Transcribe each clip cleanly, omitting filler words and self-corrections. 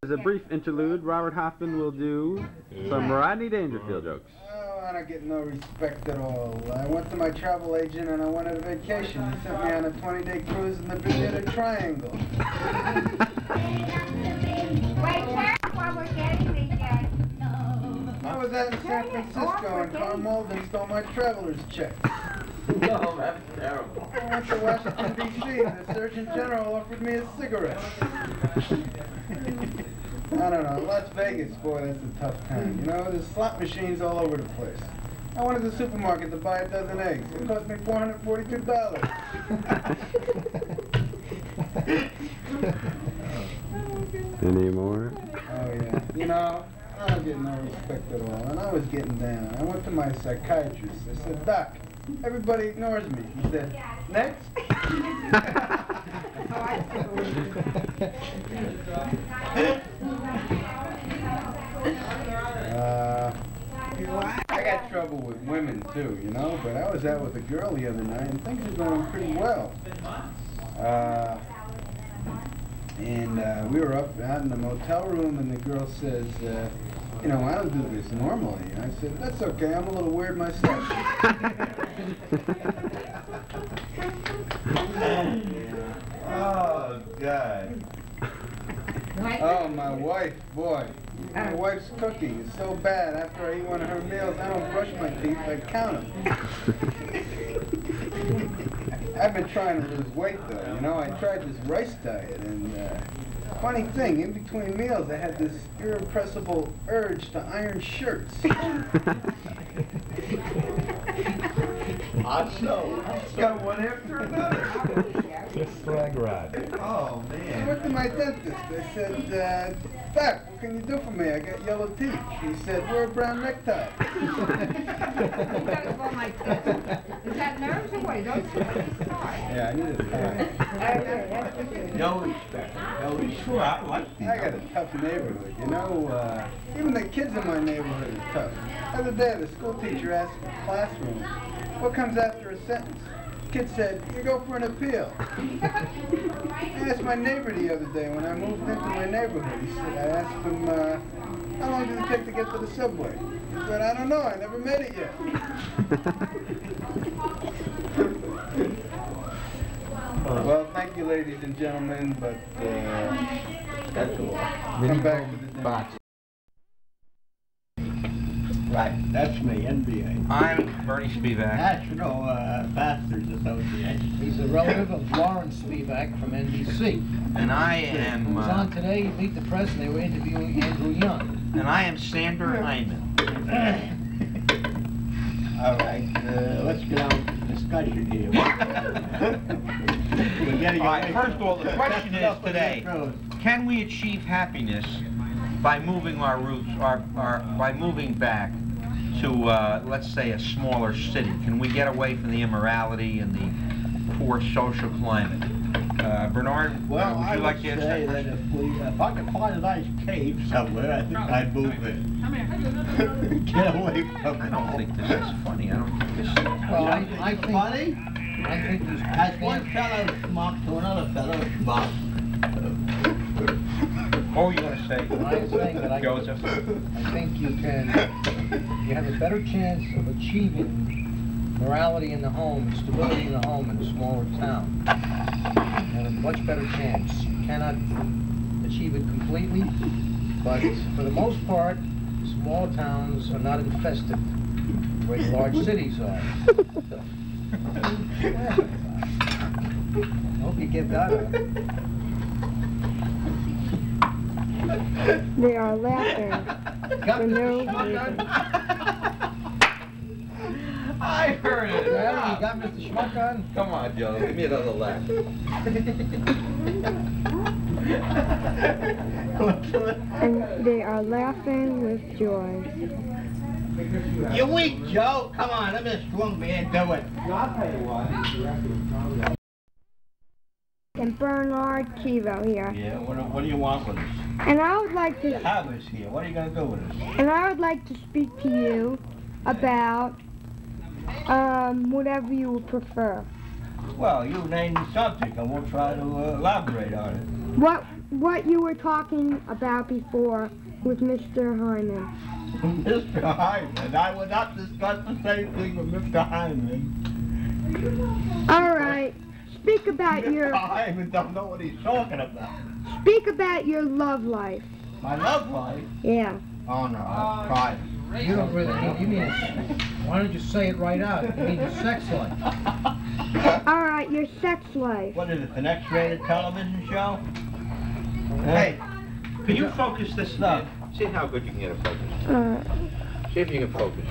As a brief interlude, Robert Hoffman will do some Rodney Dangerfield jokes. Oh, I don't get no respect at all. I went to my travel agent and I wanted a vacation. He sent me on a 20-day cruise in the Bermuda Triangle. I was out in San Francisco and Carl Malden stole my traveler's check. No, that's terrible. I went to Washington, D.C. and the Surgeon General offered me a cigarette. I don't know, Las Vegas, boy, that's a tough time. You know, there's slot machines all over the place. I went to the supermarket to buy a dozen eggs. It cost me $442. Any more? Oh, yeah. You know, I don't get no respect at all, and I was getting down. I went to my psychiatrist. I said, Doc, everybody ignores me. He said, next? I got trouble with women too, you know, but I was out with a girl the other night and things are going pretty well. We were up out in the motel room and the girl says, you know, I don't do this normally. I said, that's okay, I'm a little weird myself. Oh, God. Oh, my wife, boy. My wife's cooking is so bad. After I eat one of her meals, I don't brush my teeth, I count them. I've been trying to lose weight, though. You know, I tried this rice diet, and funny thing, in between meals, I had this irrepressible urge to iron shirts. Got one after another. Just like Rod. Oh, I man. went to my dentist. I said, Doc, what can you do for me? I got yellow teeth. He said, wear a brown necktie. Is that nerves or what? Yeah, I need a tie. No respect. No respect. Sure, I like these. I got a tough neighborhood, you know. Even the kids in my neighborhood are tough. The other day, the school teacher asked the classroom, what comes after a sentence? The kid said, you go for an appeal. I asked my neighbor the other day when I moved into my neighborhood. He said, I asked him, how long did it take to get to the subway? He said, I don't know, I never made it yet. Well, thank you, ladies and gentlemen, but That's all. come back to the dinner. Right, that's me, NBA. I'm Bernie Spivak. National Pastors Association. He's a relative of Lawrence Spivak from NBC. And I He am was on today, he beat the press, and they were interviewing Andrew Young. and I am Sander Hyman. All right, let's get on to the discussion here. We're getting All right, away first of all, the from- question that's is up with today, this road. can we achieve happiness by moving our roots, by moving back to, let's say, a smaller city? Can we get away from the immorality and the poor social climate? Bernard, Well, would I you would like to answer say that that question? if I could find a nice cave somewhere, I think I'd move in. Get away from I it. don't think this is funny. I don't think this is... Well, I think... Funny? I think he's... As one fellow schmuck to another fellow schmuck. What were you going to say, I'm saying that Joseph? I think you have a better chance of achieving morality in the home, stability in the home in a smaller town. You have a much better chance. You cannot achieve it completely, but for the most part, small towns are not infested the way large cities are. I hope you get that out. They are laughing for no reason. I heard it. Well, you got Mr. Schmuck on? Come on, Joe. Give me another laugh. And they are laughing with joy. You're weak, Joe. Come on, let me a strong man do it. And Bernard Kevoe here. Yeah, what do you want with us? And I would like to Have us here. What are you going to do with us? and I would like to speak to you about whatever you would prefer. Well, you name the subject, and we'll try to elaborate on it. what you were talking about before with Mr. Hyman. Mr. Hyman, I would not discuss the same thing with Mr. Hyman. All right. Speak about Mr. Hyman don't know what he's talking about. Speak about your love life. My love life? Yeah. Oh no, that's private. You don't really need, you mean, why don't you say it right out? You mean your sex life. All right, your sex life. What is it, an X-rated television show? Hey, can you focus this up? See how good you can get it focused. See if you can focus.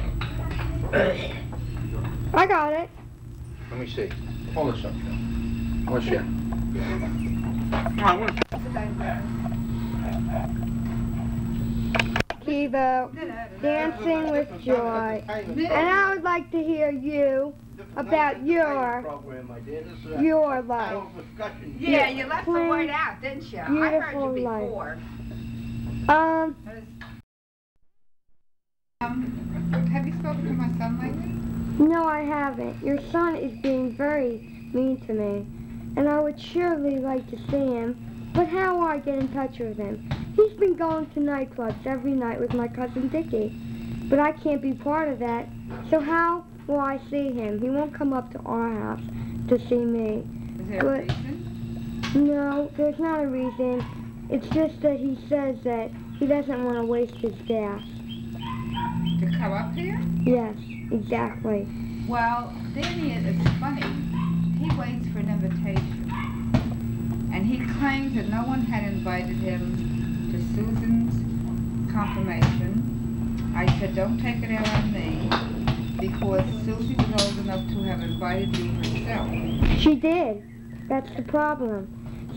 I got it. Let me see. Hold this up. What's that? Kevoe, Dancing with Joy. And I would like to hear you about your life. Yeah, you left the word out, didn't you? I heard you before. Have you spoken to my son lately? No, I haven't. Your son is being very mean to me, and I would surely like to see him, but how will I get in touch with him? He's been going to nightclubs every night with my cousin Dickie, but I can't be part of that, so how will I see him? He won't come up to our house to see me. Is there a reason? No, there's not a reason. It's just that he says that he doesn't want to waste his gas. To come up here? Yes, exactly. Well, Danny, it's funny. He waits for an invitation. And he claims that no one had invited him to Susan's confirmation. I said, don't take it out on me, because Susie was old enough to have invited you herself. She did. That's the problem.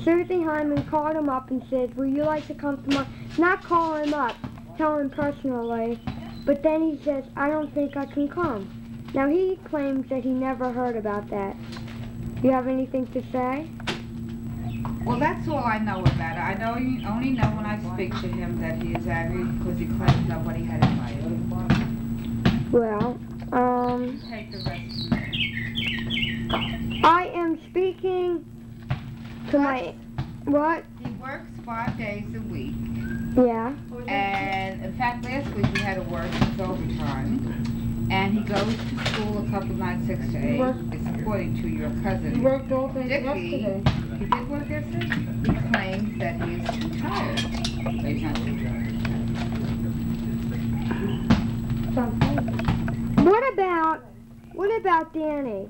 Susie Hyman called him up and said, will you like to come to my... Not call him up, tell him personally, but then he says, I don't think I can come. Now he claims that he never heard about that. Do you have anything to say? Well, that's all I know about it. I only know when I speak to him that he is angry because he claims nobody had invited him. Well, Take the rest of it. I am speaking to my... What? He works 5 days a week. Yeah. And in fact, last week we had to work his overtime. And he goes to school a couple nights, 6 to 8. It's according to your cousin. He worked all day Dickie. yesterday. He did work yesterday? He claims that he is too tired. But he's not too tired. What about Danny?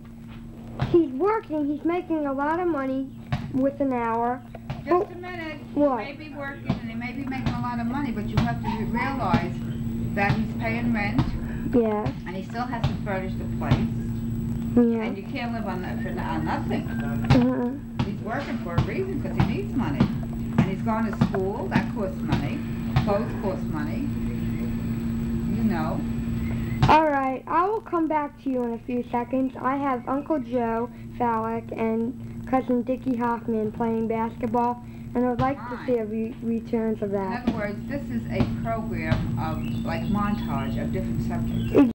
He's working, he's making a lot of money with an hour. Just a minute. What? He may be working and he may be making a lot of money, but you have to realize that he's paying rent. Yes. And he still has to furnish the place. Yeah. And you can't live on nothing. Uh-huh. He's working for a reason, because he needs money. And he's going to school, that costs money. Clothes cost money. You know. All right, I will come back to you in a few seconds. I have Uncle Joe Fallik and Cousin Dickie Hoffman playing basketball, and I would like to see a returns of In that. other words, this is a program of, like, montage of different subjects.